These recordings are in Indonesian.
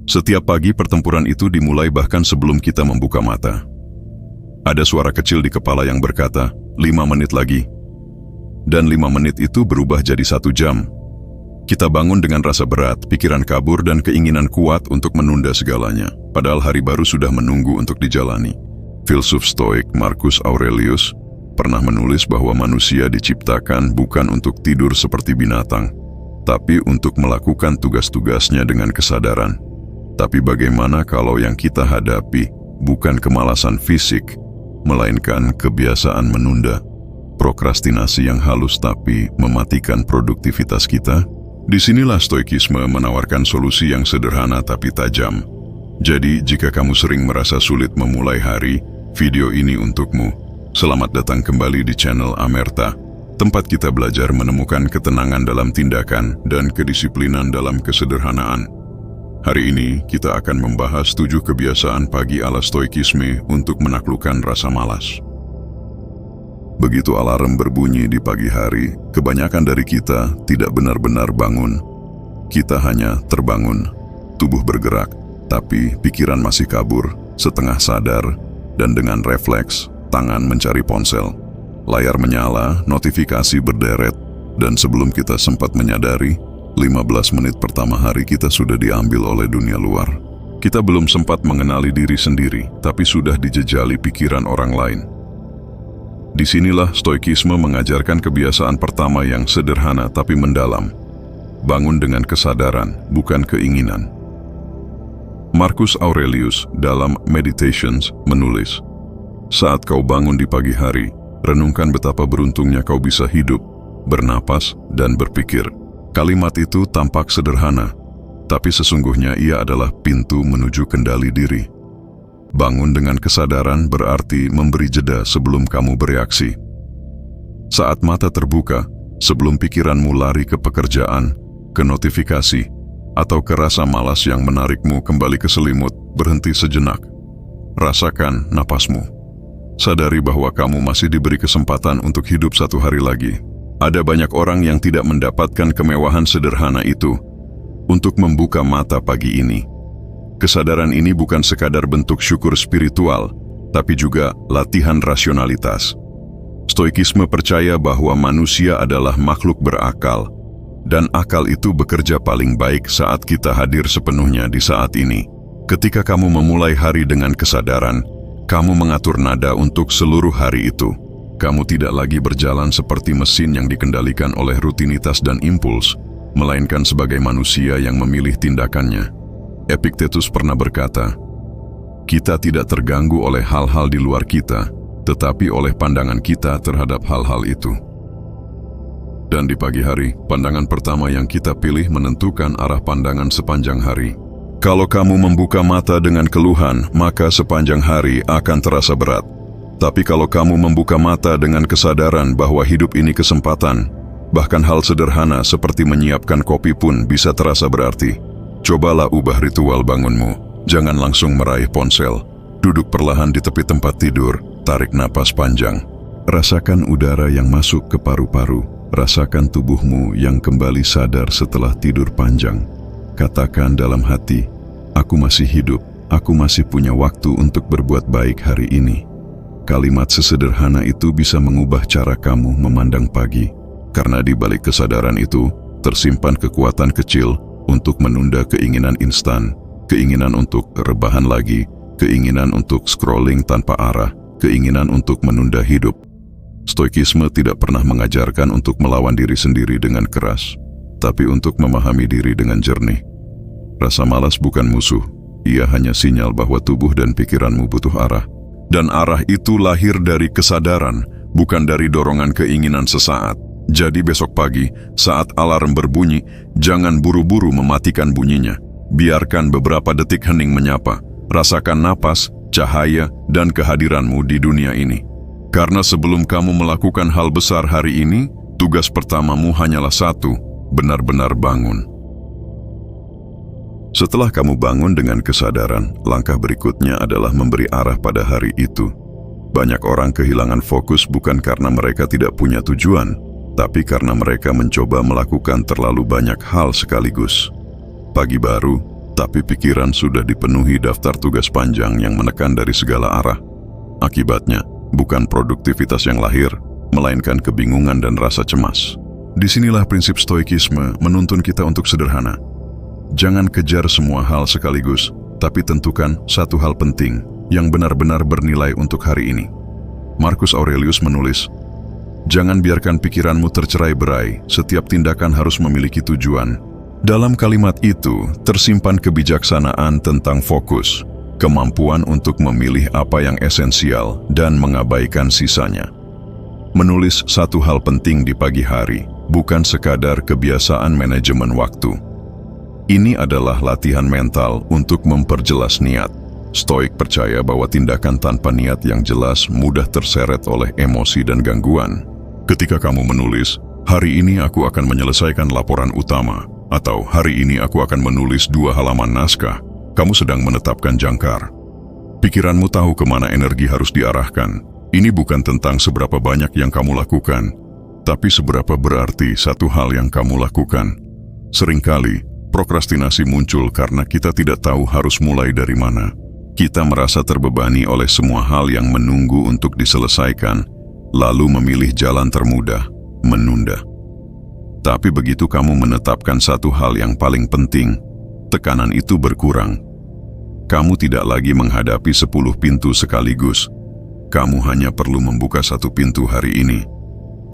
Setiap pagi pertempuran itu dimulai bahkan sebelum kita membuka mata. Ada suara kecil di kepala yang berkata, 5 menit lagi. Dan 5 menit itu berubah jadi 1 jam. Kita bangun dengan rasa berat, pikiran kabur dan keinginan kuat untuk menunda segalanya. Padahal hari baru sudah menunggu untuk dijalani. Filsuf Stoik Marcus Aurelius pernah menulis bahwa manusia diciptakan bukan untuk tidur seperti binatang, tapi untuk melakukan tugas-tugasnya dengan kesadaran. Tapi bagaimana kalau yang kita hadapi bukan kemalasan fisik, melainkan kebiasaan menunda, prokrastinasi yang halus tapi mematikan produktivitas kita? Disinilah Stoikisme menawarkan solusi yang sederhana tapi tajam. Jadi, jika kamu sering merasa sulit memulai hari, video ini untukmu. Selamat datang kembali di channel Amerta, tempat kita belajar menemukan ketenangan dalam tindakan dan kedisiplinan dalam kesederhanaan. Hari ini, kita akan membahas 7 kebiasaan pagi ala Stoikisme untuk menaklukkan rasa malas. Begitu alarm berbunyi di pagi hari, kebanyakan dari kita tidak benar-benar bangun. Kita hanya terbangun, tubuh bergerak, tapi pikiran masih kabur, setengah sadar, dan dengan refleks, tangan mencari ponsel. Layar menyala, notifikasi berderet, dan sebelum kita sempat menyadari, 15 menit pertama hari kita sudah diambil oleh dunia luar. Kita belum sempat mengenali diri sendiri, tapi sudah dijejali pikiran orang lain. Disinilah Stoikisme mengajarkan kebiasaan pertama yang sederhana tapi mendalam. Bangun dengan kesadaran, bukan keinginan. Marcus Aurelius dalam Meditations menulis, "Saat kau bangun di pagi hari, renungkan betapa beruntungnya kau bisa hidup, bernapas, dan berpikir." Kalimat itu tampak sederhana, tapi sesungguhnya ia adalah pintu menuju kendali diri. Bangun dengan kesadaran berarti memberi jeda sebelum kamu bereaksi. Saat mata terbuka, sebelum pikiranmu lari ke pekerjaan, ke notifikasi, atau ke rasa malas yang menarikmu kembali ke selimut, berhenti sejenak. Rasakan napasmu. Sadari bahwa kamu masih diberi kesempatan untuk hidup 1 hari lagi. Ada banyak orang yang tidak mendapatkan kemewahan sederhana itu untuk membuka mata pagi ini. Kesadaran ini bukan sekadar bentuk syukur spiritual, tapi juga latihan rasionalitas. Stoikisme percaya bahwa manusia adalah makhluk berakal, dan akal itu bekerja paling baik saat kita hadir sepenuhnya di saat ini. Ketika kamu memulai hari dengan kesadaran, kamu mengatur nada untuk seluruh hari itu. Kamu tidak lagi berjalan seperti mesin yang dikendalikan oleh rutinitas dan impuls, melainkan sebagai manusia yang memilih tindakannya. Epictetus pernah berkata, "Kita tidak terganggu oleh hal-hal di luar kita, tetapi oleh pandangan kita terhadap hal-hal itu." Dan di pagi hari, pandangan pertama yang kita pilih menentukan arah pandangan sepanjang hari. Kalau kamu membuka mata dengan keluhan, maka sepanjang hari akan terasa berat. Tapi kalau kamu membuka mata dengan kesadaran bahwa hidup ini kesempatan, bahkan hal sederhana seperti menyiapkan kopi pun bisa terasa berarti. Cobalah ubah ritual bangunmu. Jangan langsung meraih ponsel. Duduk perlahan di tepi tempat tidur, tarik napas panjang. Rasakan udara yang masuk ke paru-paru. Rasakan tubuhmu yang kembali sadar setelah tidur panjang. Katakan dalam hati, "Aku masih hidup, aku masih punya waktu untuk berbuat baik hari ini." Kalimat sesederhana itu bisa mengubah cara kamu memandang pagi, karena di balik kesadaran itu tersimpan kekuatan kecil untuk menunda keinginan instan, keinginan untuk rebahan lagi, keinginan untuk scrolling tanpa arah, keinginan untuk menunda hidup. Stoikisme tidak pernah mengajarkan untuk melawan diri sendiri dengan keras, tapi untuk memahami diri dengan jernih. Rasa malas bukan musuh, ia hanya sinyal bahwa tubuh dan pikiranmu butuh arah. Dan arah itu lahir dari kesadaran, bukan dari dorongan keinginan sesaat. Jadi besok pagi, saat alarm berbunyi, jangan buru-buru mematikan bunyinya. Biarkan beberapa detik hening menyapa. Rasakan napas, cahaya, dan kehadiranmu di dunia ini. Karena sebelum kamu melakukan hal besar hari ini, tugas pertamamu hanyalah satu, benar-benar bangun. Setelah kamu bangun dengan kesadaran, langkah berikutnya adalah memberi arah pada hari itu. Banyak orang kehilangan fokus bukan karena mereka tidak punya tujuan, tapi karena mereka mencoba melakukan terlalu banyak hal sekaligus. Pagi baru, tapi pikiran sudah dipenuhi daftar tugas panjang yang menekan dari segala arah. Akibatnya, bukan produktivitas yang lahir, melainkan kebingungan dan rasa cemas. Disinilah prinsip stoikisme menuntun kita untuk sederhana. Jangan kejar semua hal sekaligus, tapi tentukan satu hal penting yang benar-benar bernilai untuk hari ini. Marcus Aurelius menulis, "Jangan biarkan pikiranmu tercerai-berai, setiap tindakan harus memiliki tujuan." Dalam kalimat itu tersimpan kebijaksanaan tentang fokus, kemampuan untuk memilih apa yang esensial dan mengabaikan sisanya. Menulis satu hal penting di pagi hari, bukan sekadar kebiasaan manajemen waktu. Ini adalah latihan mental untuk memperjelas niat. Stoik percaya bahwa tindakan tanpa niat yang jelas mudah terseret oleh emosi dan gangguan. Ketika kamu menulis, "Hari ini aku akan menyelesaikan laporan utama," atau "Hari ini aku akan menulis 2 halaman naskah," kamu sedang menetapkan jangkar. Pikiranmu tahu kemana energi harus diarahkan. Ini bukan tentang seberapa banyak yang kamu lakukan, tapi seberapa berarti satu hal yang kamu lakukan. Seringkali, prokrastinasi muncul karena kita tidak tahu harus mulai dari mana. Kita merasa terbebani oleh semua hal yang menunggu untuk diselesaikan, lalu memilih jalan termudah, menunda. Tapi begitu kamu menetapkan satu hal yang paling penting, tekanan itu berkurang. Kamu tidak lagi menghadapi 10 pintu sekaligus. Kamu hanya perlu membuka 1 pintu hari ini.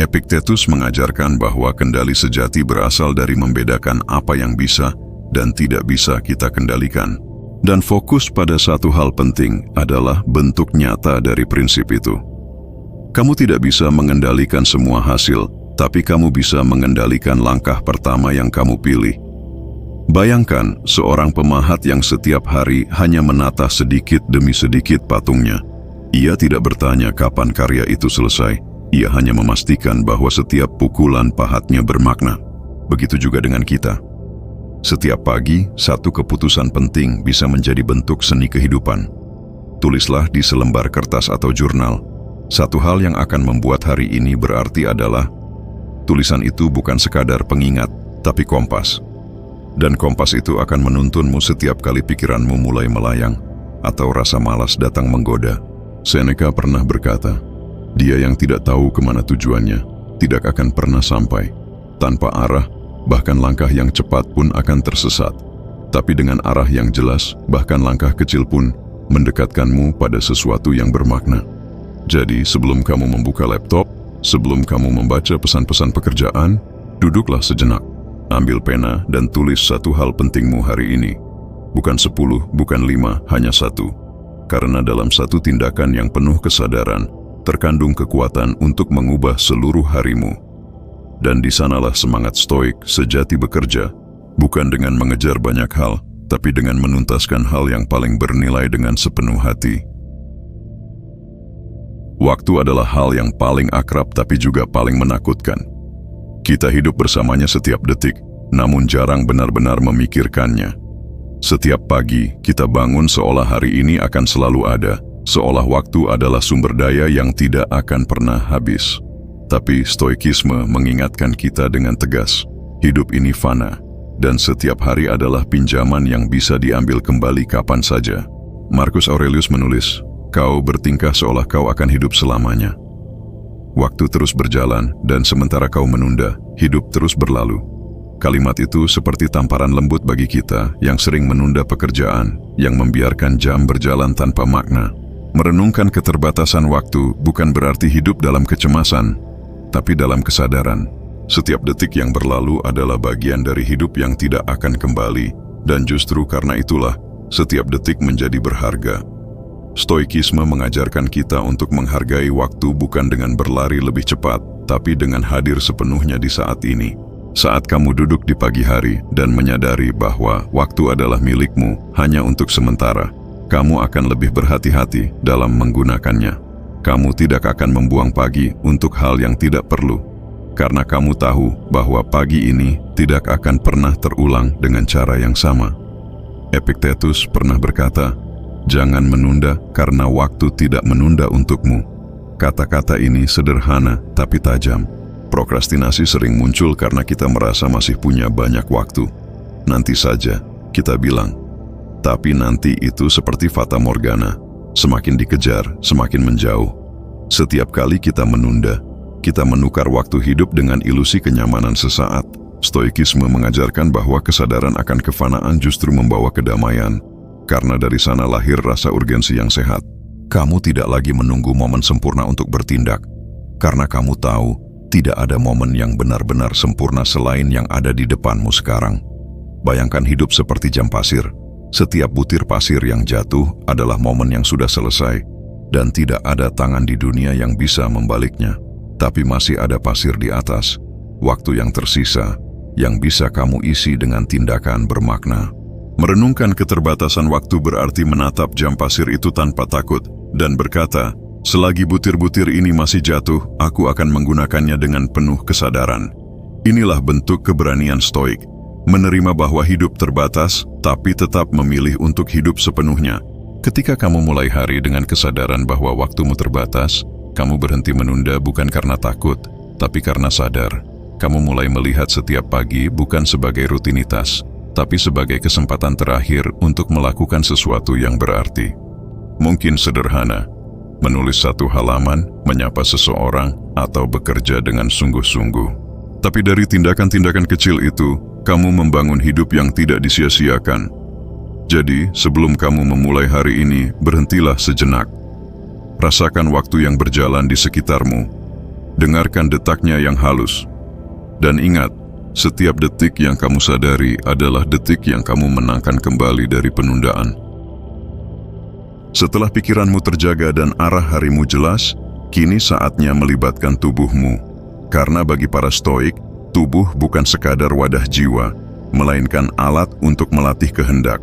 Epictetus mengajarkan bahwa kendali sejati berasal dari membedakan apa yang bisa dan tidak bisa kita kendalikan. Dan fokus pada satu hal penting adalah bentuk nyata dari prinsip itu. Kamu tidak bisa mengendalikan semua hasil, tapi kamu bisa mengendalikan langkah pertama yang kamu pilih. Bayangkan seorang pemahat yang setiap hari hanya menata sedikit demi sedikit patungnya. Ia tidak bertanya kapan karya itu selesai, ia hanya memastikan bahwa setiap pukulan pahatnya bermakna. Begitu juga dengan kita. Setiap pagi, satu keputusan penting bisa menjadi bentuk seni kehidupan. Tulislah di selembar kertas atau jurnal. Satu hal yang akan membuat hari ini berarti adalah tulisan itu bukan sekadar pengingat, tapi kompas. Dan kompas itu akan menuntunmu setiap kali pikiranmu mulai melayang atau rasa malas datang menggoda. Seneca pernah berkata, "Dia yang tidak tahu kemana tujuannya, tidak akan pernah sampai. Tanpa arah, bahkan langkah yang cepat pun akan tersesat. Tapi dengan arah yang jelas, bahkan langkah kecil pun mendekatkanmu pada sesuatu yang bermakna." Jadi, sebelum kamu membuka laptop, sebelum kamu membaca pesan-pesan pekerjaan, duduklah sejenak. Ambil pena dan tulis satu hal pentingmu hari ini. Bukan 10, bukan 5, hanya 1. Karena dalam satu tindakan yang penuh kesadaran, terkandung kekuatan untuk mengubah seluruh harimu. Dan di sanalah semangat stoik sejati bekerja, bukan dengan mengejar banyak hal, tapi dengan menuntaskan hal yang paling bernilai dengan sepenuh hati. Waktu adalah hal yang paling akrab tapi juga paling menakutkan. Kita hidup bersamanya setiap detik, namun jarang benar-benar memikirkannya. Setiap pagi, kita bangun seolah hari ini akan selalu ada, seolah waktu adalah sumber daya yang tidak akan pernah habis. Tapi stoikisme mengingatkan kita dengan tegas, hidup ini fana, dan setiap hari adalah pinjaman yang bisa diambil kembali kapan saja. Marcus Aurelius menulis, "Kau bertingkah seolah kau akan hidup selamanya. Waktu terus berjalan, dan sementara kau menunda, hidup terus berlalu." Kalimat itu seperti tamparan lembut bagi kita yang sering menunda pekerjaan, yang membiarkan jam berjalan tanpa makna. Merenungkan keterbatasan waktu bukan berarti hidup dalam kecemasan, tapi dalam kesadaran. Setiap detik yang berlalu adalah bagian dari hidup yang tidak akan kembali, dan justru karena itulah, setiap detik menjadi berharga. Stoikisme mengajarkan kita untuk menghargai waktu bukan dengan berlari lebih cepat, tapi dengan hadir sepenuhnya di saat ini. Saat kamu duduk di pagi hari dan menyadari bahwa waktu adalah milikmu hanya untuk sementara, kamu akan lebih berhati-hati dalam menggunakannya. Kamu tidak akan membuang pagi untuk hal yang tidak perlu, karena kamu tahu bahwa pagi ini tidak akan pernah terulang dengan cara yang sama. Epictetus pernah berkata, "Jangan menunda karena waktu tidak menunda untukmu." Kata-kata ini sederhana tapi tajam. Prokrastinasi sering muncul karena kita merasa masih punya banyak waktu. Nanti saja, kita bilang, Tapi nanti itu seperti fata morgana. Semakin dikejar, semakin menjauh. Setiap kali kita menunda, kita menukar waktu hidup dengan ilusi kenyamanan sesaat. Stoikisme mengajarkan bahwa kesadaran akan kefanaan justru membawa kedamaian. Karena dari sana lahir rasa urgensi yang sehat. Kamu tidak lagi menunggu momen sempurna untuk bertindak. Karena kamu tahu, tidak ada momen yang benar-benar sempurna selain yang ada di depanmu sekarang. Bayangkan hidup seperti jam pasir. Setiap butir pasir yang jatuh adalah momen yang sudah selesai, dan tidak ada tangan di dunia yang bisa membaliknya. Tapi masih ada pasir di atas, waktu yang tersisa, yang bisa kamu isi dengan tindakan bermakna. Merenungkan keterbatasan waktu berarti menatap jam pasir itu tanpa takut, dan berkata, selagi butir-butir ini masih jatuh, aku akan menggunakannya dengan penuh kesadaran. Inilah bentuk keberanian stoik. Menerima bahwa hidup terbatas, tapi tetap memilih untuk hidup sepenuhnya. Ketika kamu mulai hari dengan kesadaran bahwa waktumu terbatas, kamu berhenti menunda bukan karena takut, tapi karena sadar. Kamu mulai melihat setiap pagi bukan sebagai rutinitas, tapi sebagai kesempatan terakhir untuk melakukan sesuatu yang berarti. Mungkin sederhana, menulis satu halaman, menyapa seseorang, atau bekerja dengan sungguh-sungguh. Tapi dari tindakan-tindakan kecil itu, kamu membangun hidup yang tidak disia-siakan. Jadi, sebelum kamu memulai hari ini, berhentilah sejenak. Rasakan waktu yang berjalan di sekitarmu. Dengarkan detaknya yang halus. Dan ingat, setiap detik yang kamu sadari adalah detik yang kamu menangkan kembali dari penundaan. Setelah pikiranmu terjaga dan arah harimu jelas, kini saatnya melibatkan tubuhmu. Karena bagi para stoik, tubuh bukan sekadar wadah jiwa, melainkan alat untuk melatih kehendak.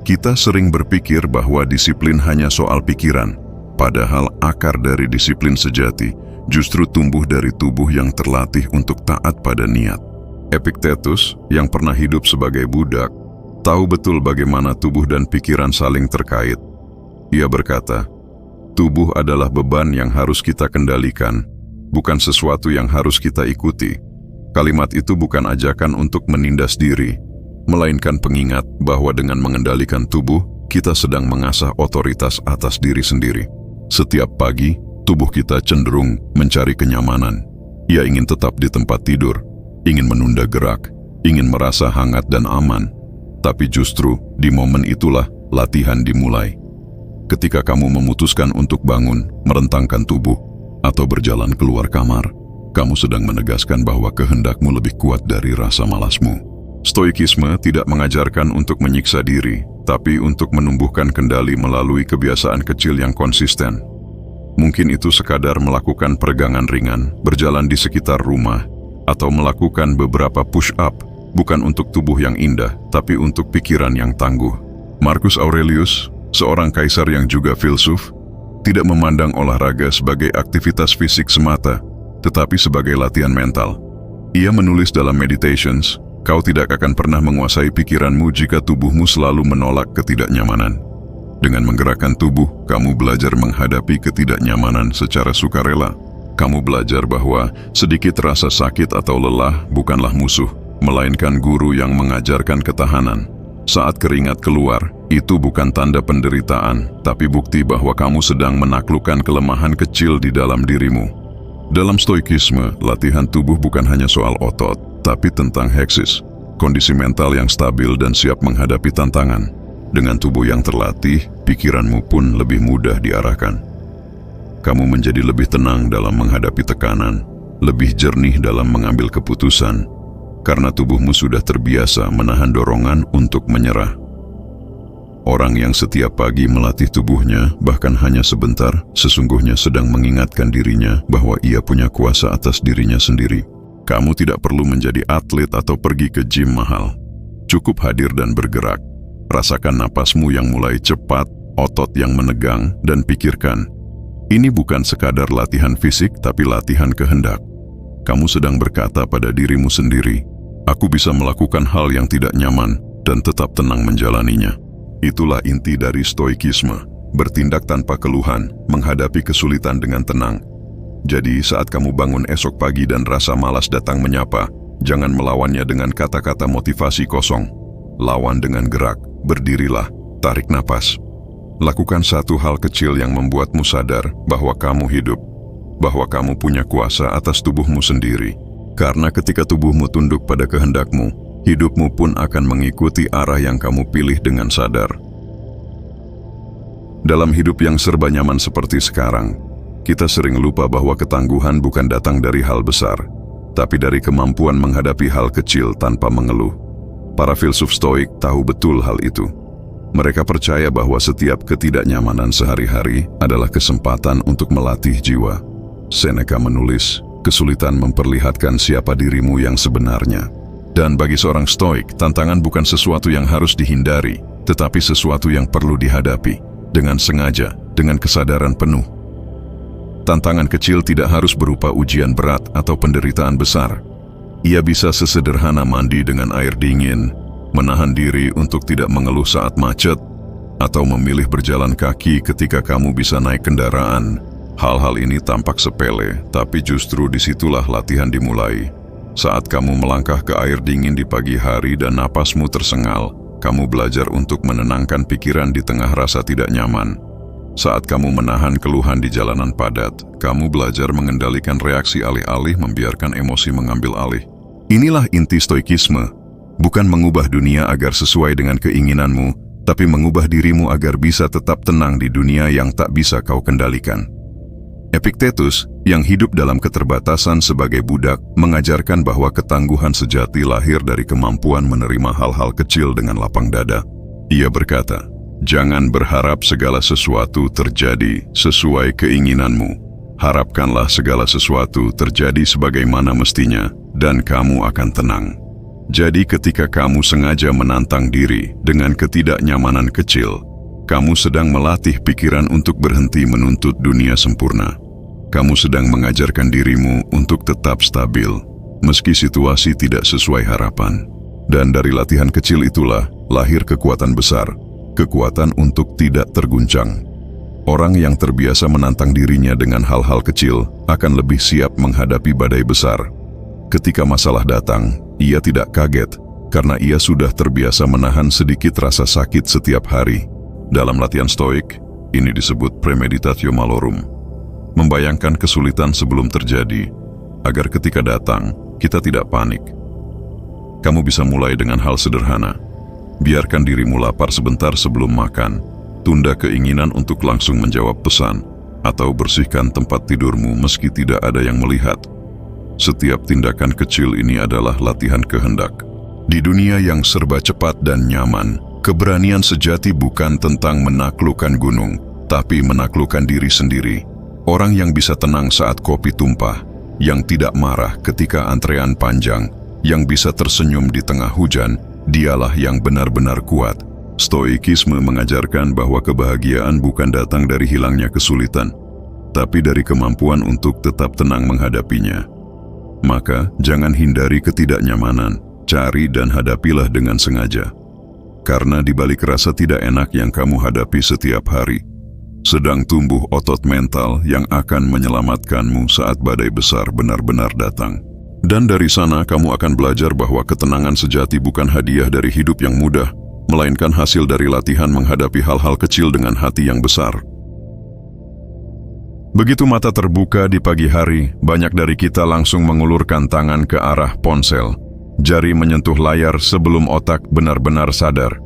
Kita sering berpikir bahwa disiplin hanya soal pikiran, padahal akar dari disiplin sejati justru tumbuh dari tubuh yang terlatih untuk taat pada niat. Epictetus, yang pernah hidup sebagai budak, tahu betul bagaimana tubuh dan pikiran saling terkait. Ia berkata, tubuh adalah beban yang harus kita kendalikan, bukan sesuatu yang harus kita ikuti. Kalimat itu bukan ajakan untuk menindas diri, melainkan pengingat bahwa dengan mengendalikan tubuh, kita sedang mengasah otoritas atas diri sendiri. Setiap pagi, tubuh kita cenderung mencari kenyamanan. Ia ingin tetap di tempat tidur, ingin menunda gerak, ingin merasa hangat dan aman. Tapi justru di momen itulah latihan dimulai. Ketika kamu memutuskan untuk bangun, merentangkan tubuh, atau berjalan keluar kamar, kamu sedang menegaskan bahwa kehendakmu lebih kuat dari rasa malasmu. Stoikisme tidak mengajarkan untuk menyiksa diri, tapi untuk menumbuhkan kendali melalui kebiasaan kecil yang konsisten. Mungkin itu sekadar melakukan peregangan ringan, berjalan di sekitar rumah, atau melakukan beberapa push-up, bukan untuk tubuh yang indah, tapi untuk pikiran yang tangguh. Marcus Aurelius, seorang kaisar yang juga filsuf, tidak memandang olahraga sebagai aktivitas fisik semata, tetapi sebagai latihan mental. Ia menulis dalam Meditations, kau tidak akan pernah menguasai pikiranmu jika tubuhmu selalu menolak ketidaknyamanan. Dengan menggerakkan tubuh, kamu belajar menghadapi ketidaknyamanan secara sukarela. Kamu belajar bahwa sedikit rasa sakit atau lelah bukanlah musuh, melainkan guru yang mengajarkan ketahanan. Saat keringat keluar, itu bukan tanda penderitaan, tapi bukti bahwa kamu sedang menaklukkan kelemahan kecil di dalam dirimu. Dalam stoikisme, latihan tubuh bukan hanya soal otot, tapi tentang heksis, kondisi mental yang stabil dan siap menghadapi tantangan. Dengan tubuh yang terlatih, pikiranmu pun lebih mudah diarahkan. Kamu menjadi lebih tenang dalam menghadapi tekanan, lebih jernih dalam mengambil keputusan, karena tubuhmu sudah terbiasa menahan dorongan untuk menyerah. Orang yang setiap pagi melatih tubuhnya, bahkan hanya sebentar, sesungguhnya sedang mengingatkan dirinya bahwa ia punya kuasa atas dirinya sendiri. Kamu tidak perlu menjadi atlet atau pergi ke gym mahal. Cukup hadir dan bergerak. Rasakan napasmu yang mulai cepat, otot yang menegang, dan pikirkan, ini bukan sekadar latihan fisik, tapi latihan kehendak. Kamu sedang berkata pada dirimu sendiri, aku bisa melakukan hal yang tidak nyaman, dan tetap tenang menjalaninya. Itulah inti dari stoikisme, bertindak tanpa keluhan, menghadapi kesulitan dengan tenang. Jadi saat kamu bangun esok pagi dan rasa malas datang menyapa, jangan melawannya dengan kata-kata motivasi kosong. Lawan dengan gerak, berdirilah, Tarik napas. Lakukan satu hal kecil yang membuatmu sadar bahwa kamu hidup, bahwa kamu punya kuasa atas tubuhmu sendiri. Karena ketika tubuhmu tunduk pada kehendakmu, hidupmu pun akan mengikuti arah yang kamu pilih dengan sadar. Dalam hidup yang serba nyaman seperti sekarang, kita sering lupa bahwa ketangguhan bukan datang dari hal besar, tapi dari kemampuan menghadapi hal kecil tanpa mengeluh. Para filsuf Stoik tahu betul hal itu. Mereka percaya bahwa setiap ketidaknyamanan sehari-hari adalah kesempatan untuk melatih jiwa. Seneca menulis, kesulitan memperlihatkan siapa dirimu yang sebenarnya. Dan bagi seorang Stoik, tantangan bukan sesuatu yang harus dihindari, tetapi sesuatu yang perlu dihadapi, dengan sengaja, dengan kesadaran penuh. Tantangan kecil tidak harus berupa ujian berat atau penderitaan besar. Ia bisa sesederhana mandi dengan air dingin, menahan diri untuk tidak mengeluh saat macet, atau memilih berjalan kaki ketika kamu bisa naik kendaraan. Hal-hal ini tampak sepele, tapi justru disitulah latihan dimulai. Saat kamu melangkah ke air dingin di pagi hari dan napasmu tersengal, kamu belajar untuk menenangkan pikiran di tengah rasa tidak nyaman. Saat kamu menahan keluhan di jalanan padat, kamu belajar mengendalikan reaksi alih-alih membiarkan emosi mengambil alih. Inilah inti stoikisme. Bukan mengubah dunia agar sesuai dengan keinginanmu, tapi mengubah dirimu agar bisa tetap tenang di dunia yang tak bisa kau kendalikan. Epictetus, yang hidup dalam keterbatasan sebagai budak, mengajarkan bahwa ketangguhan sejati lahir dari kemampuan menerima hal-hal kecil dengan lapang dada. Ia berkata, "Jangan berharap segala sesuatu terjadi sesuai keinginanmu. Harapkanlah segala sesuatu terjadi sebagaimana mestinya, dan kamu akan tenang." Jadi ketika kamu sengaja menantang diri dengan ketidaknyamanan kecil, kamu sedang melatih pikiran untuk berhenti menuntut dunia sempurna. Kamu sedang mengajarkan dirimu untuk tetap stabil, meski situasi tidak sesuai harapan. Dan dari latihan kecil itulah lahir kekuatan besar, kekuatan untuk tidak terguncang. Orang yang terbiasa menantang dirinya dengan hal-hal kecil akan lebih siap menghadapi badai besar. Ketika masalah datang, ia tidak kaget karena ia sudah terbiasa menahan sedikit rasa sakit setiap hari. Dalam latihan Stoik, ini disebut premeditatio malorum. Membayangkan kesulitan sebelum terjadi, agar ketika datang, kita tidak panik. Kamu bisa mulai dengan hal sederhana. Biarkan dirimu lapar sebentar sebelum makan, tunda keinginan untuk langsung menjawab pesan, atau bersihkan tempat tidurmu meski tidak ada yang melihat. Setiap tindakan kecil ini adalah latihan kehendak. Di dunia yang serba cepat dan nyaman, keberanian sejati bukan tentang menaklukkan gunung, tapi menaklukkan diri sendiri. Orang yang bisa tenang saat kopi tumpah, yang tidak marah ketika antrean panjang, yang bisa tersenyum di tengah hujan, dialah yang benar-benar kuat. Stoikisme mengajarkan bahwa kebahagiaan bukan datang dari hilangnya kesulitan, tapi dari kemampuan untuk tetap tenang menghadapinya. Maka, jangan hindari ketidaknyamanan, cari dan hadapilah dengan sengaja. Karena di balik rasa tidak enak yang kamu hadapi setiap hari, sedang tumbuh otot mental yang akan menyelamatkanmu saat badai besar benar-benar datang. Dan dari sana kamu akan belajar bahwa ketenangan sejati bukan hadiah dari hidup yang mudah, melainkan hasil dari latihan menghadapi hal-hal kecil dengan hati yang besar. Begitu mata terbuka di pagi hari, banyak dari kita langsung mengulurkan tangan ke arah ponsel. Jari menyentuh layar sebelum otak benar-benar sadar.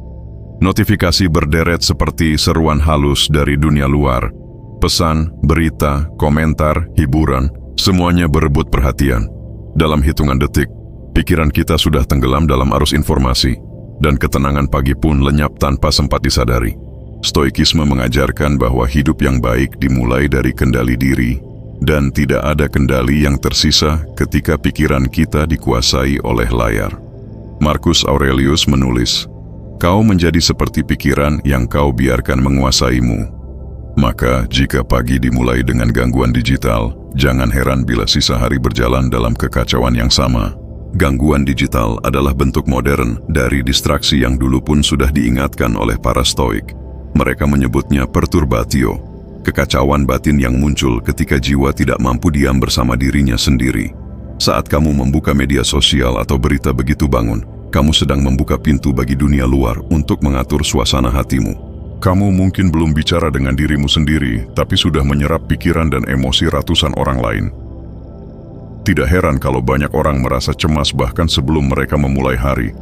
Notifikasi berderet seperti seruan halus dari dunia luar. Pesan, berita, komentar, hiburan, semuanya berebut perhatian. Dalam hitungan detik, pikiran kita sudah tenggelam dalam arus informasi, dan ketenangan pagi pun lenyap tanpa sempat disadari. Stoikisme mengajarkan bahwa hidup yang baik dimulai dari kendali diri, dan tidak ada kendali yang tersisa ketika pikiran kita dikuasai oleh layar. Marcus Aurelius menulis, "Kau menjadi seperti pikiran yang kau biarkan menguasaimu." Maka, jika pagi dimulai dengan gangguan digital, jangan heran bila sisa hari berjalan dalam kekacauan yang sama. Gangguan digital adalah bentuk modern dari distraksi yang dulu pun sudah diingatkan oleh para Stoik. Mereka menyebutnya perturbatio, kekacauan batin yang muncul ketika jiwa tidak mampu diam bersama dirinya sendiri. Saat kamu membuka media sosial atau berita begitu bangun, Kamu sedang membuka pintu bagi dunia luar untuk mengatur suasana hatimu. Kamu mungkin belum bicara dengan dirimu sendiri, tapi sudah menyerap pikiran dan emosi ratusan orang lain. Tidak heran kalau banyak orang merasa cemas bahkan sebelum mereka memulai hari,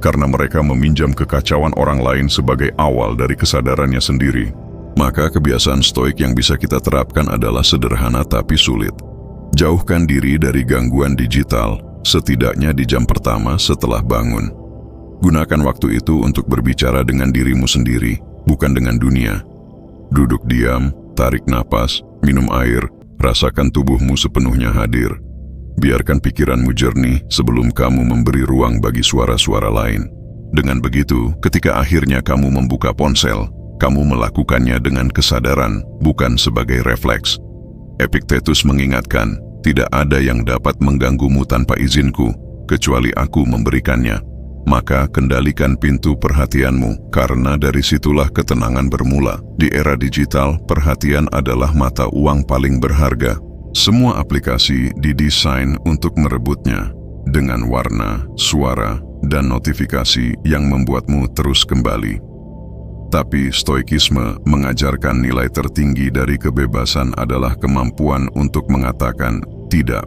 karena mereka meminjam kekacauan orang lain sebagai awal dari kesadarannya sendiri. Maka kebiasaan stoik yang bisa kita terapkan adalah sederhana tapi sulit. Jauhkan diri dari gangguan digital, setidaknya di jam pertama setelah bangun. Gunakan waktu itu untuk berbicara dengan dirimu sendiri, bukan dengan dunia. Duduk diam, tarik napas, minum air, rasakan tubuhmu sepenuhnya hadir. Biarkan pikiranmu jernih sebelum kamu memberi ruang bagi suara-suara lain. Dengan begitu, ketika akhirnya kamu membuka ponsel, kamu melakukannya dengan kesadaran, bukan sebagai refleks. Epictetus mengingatkan, tidak ada yang dapat mengganggumu tanpa izinku, kecuali aku memberikannya. Maka kendalikan pintu perhatianmu, karena dari situlah ketenangan bermula. Di era digital, perhatian adalah mata uang paling berharga. Semua aplikasi didesain untuk merebutnya, dengan warna, suara, dan notifikasi yang membuatmu terus kembali. Tapi stoikisme mengajarkan nilai tertinggi dari kebebasan adalah kemampuan untuk mengatakan tidak.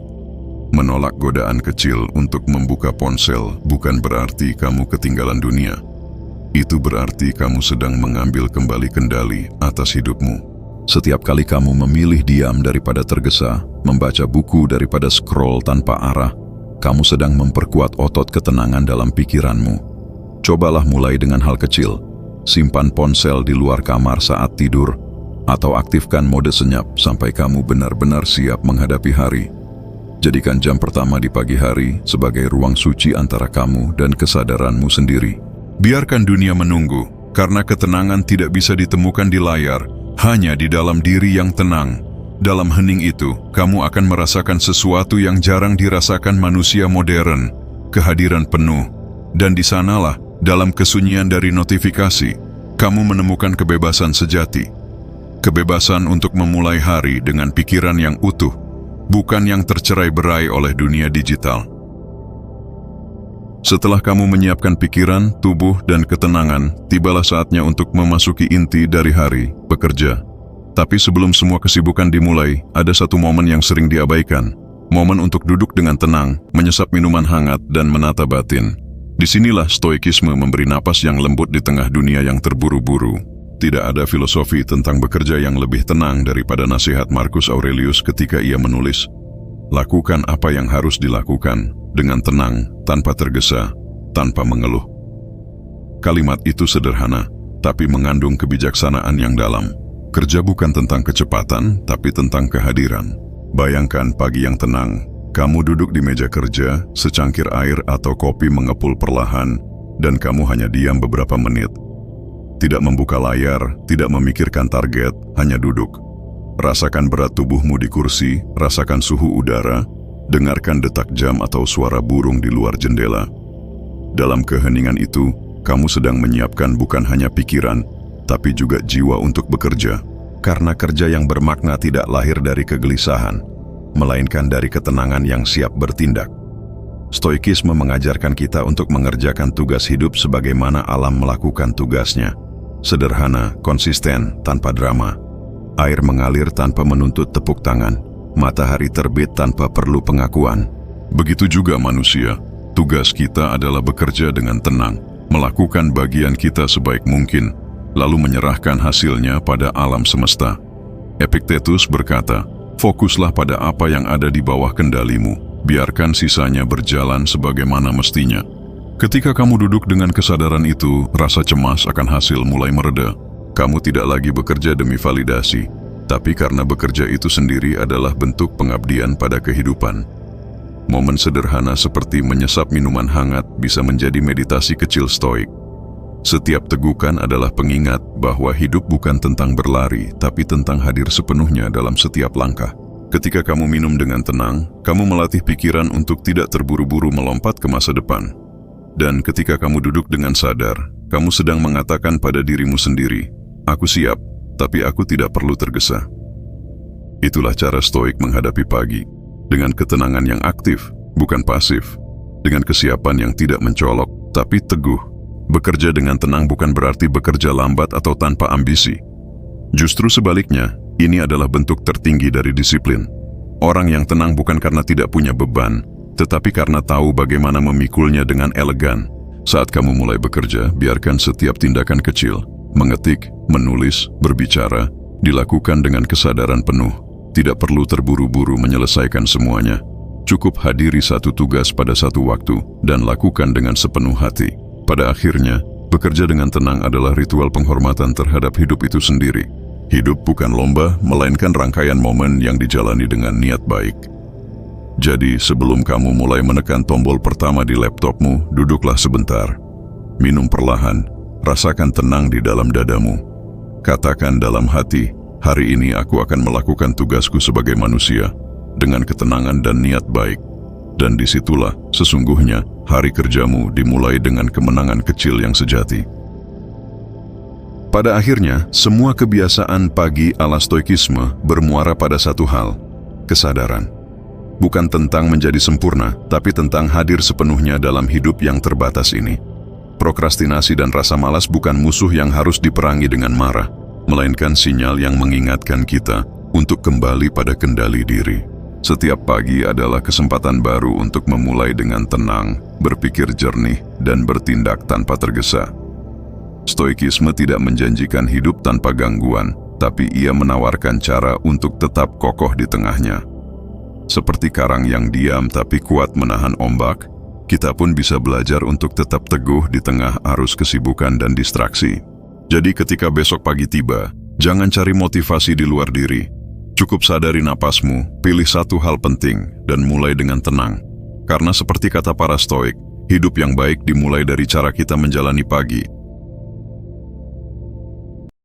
Menolak godaan kecil untuk membuka ponsel bukan berarti kamu ketinggalan dunia. Itu berarti kamu sedang mengambil kembali kendali atas hidupmu. Setiap kali kamu memilih diam daripada tergesa, membaca buku daripada scroll tanpa arah, kamu sedang memperkuat otot ketenangan dalam pikiranmu. Cobalah mulai dengan hal kecil. Simpan ponsel di luar kamar saat tidur, atau aktifkan mode senyap sampai kamu benar-benar siap menghadapi hari. Jadikan jam pertama di pagi hari sebagai ruang suci antara kamu dan kesadaranmu sendiri. Biarkan dunia menunggu, karena ketenangan tidak bisa ditemukan di layar, hanya di dalam diri yang tenang. Dalam hening itu, kamu akan merasakan sesuatu yang jarang dirasakan manusia modern, kehadiran penuh. Dan di sanalah, dalam kesunyian dari notifikasi, kamu menemukan kebebasan sejati. Kebebasan untuk memulai hari dengan pikiran yang utuh, bukan yang tercerai-berai oleh dunia digital. Setelah kamu menyiapkan pikiran, tubuh, dan ketenangan, tibalah saatnya untuk memasuki inti dari hari, bekerja. Tapi sebelum semua kesibukan dimulai, ada satu momen yang sering diabaikan. Momen untuk duduk dengan tenang, menyesap minuman hangat, dan menata batin. Disinilah stoikisme memberi napas yang lembut di tengah dunia yang terburu-buru. Tidak ada filosofi tentang bekerja yang lebih tenang daripada nasihat Marcus Aurelius ketika ia menulis, "Lakukan apa yang harus dilakukan, dengan tenang, tanpa tergesa, tanpa mengeluh." Kalimat itu sederhana, tapi mengandung kebijaksanaan yang dalam. Kerja bukan tentang kecepatan, tapi tentang kehadiran. Bayangkan pagi yang tenang. Kamu duduk di meja kerja, secangkir air atau kopi mengepul perlahan, dan kamu hanya diam beberapa menit. Tidak membuka layar, tidak memikirkan target, hanya duduk. Rasakan berat tubuhmu di kursi, rasakan suhu udara, dengarkan detak jam atau suara burung di luar jendela. Dalam keheningan itu, kamu sedang menyiapkan bukan hanya pikiran, tapi juga jiwa untuk bekerja. Karena kerja yang bermakna tidak lahir dari kegelisahan, melainkan dari ketenangan yang siap bertindak. Stoikisme mengajarkan kita untuk mengerjakan tugas hidup sebagaimana alam melakukan tugasnya. Sederhana, konsisten, tanpa drama. Air mengalir tanpa menuntut tepuk tangan. Matahari terbit tanpa perlu pengakuan. Begitu juga manusia. Tugas kita adalah bekerja dengan tenang, melakukan bagian kita sebaik mungkin, lalu menyerahkan hasilnya pada alam semesta. Epictetus berkata, "Fokuslah pada apa yang ada di bawah kendalimu, biarkan sisanya berjalan sebagaimana mestinya." Ketika kamu duduk dengan kesadaran itu, rasa cemas akan hasil mulai mereda. Kamu tidak lagi bekerja demi validasi, tapi karena bekerja itu sendiri adalah bentuk pengabdian pada kehidupan. Momen sederhana seperti menyesap minuman hangat bisa menjadi meditasi kecil stoik. Setiap tegukan adalah pengingat bahwa hidup bukan tentang berlari, tapi tentang hadir sepenuhnya dalam setiap langkah. Ketika kamu minum dengan tenang, kamu melatih pikiran untuk tidak terburu-buru melompat ke masa depan. Dan ketika kamu duduk dengan sadar, kamu sedang mengatakan pada dirimu sendiri, "Aku siap, tapi aku tidak perlu tergesa." Itulah cara stoik menghadapi pagi, dengan ketenangan yang aktif, bukan pasif, dengan kesiapan yang tidak mencolok, tapi teguh. Bekerja dengan tenang bukan berarti bekerja lambat atau tanpa ambisi. Justru sebaliknya, ini adalah bentuk tertinggi dari disiplin. Orang yang tenang bukan karena tidak punya beban, tetapi karena tahu bagaimana memikulnya dengan elegan. Saat kamu mulai bekerja, biarkan setiap tindakan kecil, mengetik, menulis, berbicara, dilakukan dengan kesadaran penuh. Tidak perlu terburu-buru menyelesaikan semuanya. Cukup hadiri satu tugas pada satu waktu dan lakukan dengan sepenuh hati. Pada akhirnya, bekerja dengan tenang adalah ritual penghormatan terhadap hidup itu sendiri. Hidup bukan lomba, melainkan rangkaian momen yang dijalani dengan niat baik. Jadi, sebelum kamu mulai menekan tombol pertama di laptopmu, duduklah sebentar. Minum perlahan, rasakan tenang di dalam dadamu. Katakan dalam hati, hari ini aku akan melakukan tugasku sebagai manusia, dengan ketenangan dan niat baik. Dan disitulah, sesungguhnya, hari kerjamu dimulai dengan kemenangan kecil yang sejati. Pada akhirnya, semua kebiasaan pagi ala stoikisme bermuara pada satu hal, kesadaran. Bukan tentang menjadi sempurna, tapi tentang hadir sepenuhnya dalam hidup yang terbatas ini. Prokrastinasi dan rasa malas bukan musuh yang harus diperangi dengan marah, melainkan sinyal yang mengingatkan kita untuk kembali pada kendali diri. Setiap pagi adalah kesempatan baru untuk memulai dengan tenang, berpikir jernih, dan bertindak tanpa tergesa. Stoikisme tidak menjanjikan hidup tanpa gangguan, tapi ia menawarkan cara untuk tetap kokoh di tengahnya. Seperti karang yang diam tapi kuat menahan ombak, kita pun bisa belajar untuk tetap teguh di tengah arus kesibukan dan distraksi. Jadi ketika besok pagi tiba, jangan cari motivasi di luar diri. Cukup sadari napasmu, pilih satu hal penting, dan mulai dengan tenang. Karena seperti kata para stoik, hidup yang baik dimulai dari cara kita menjalani pagi,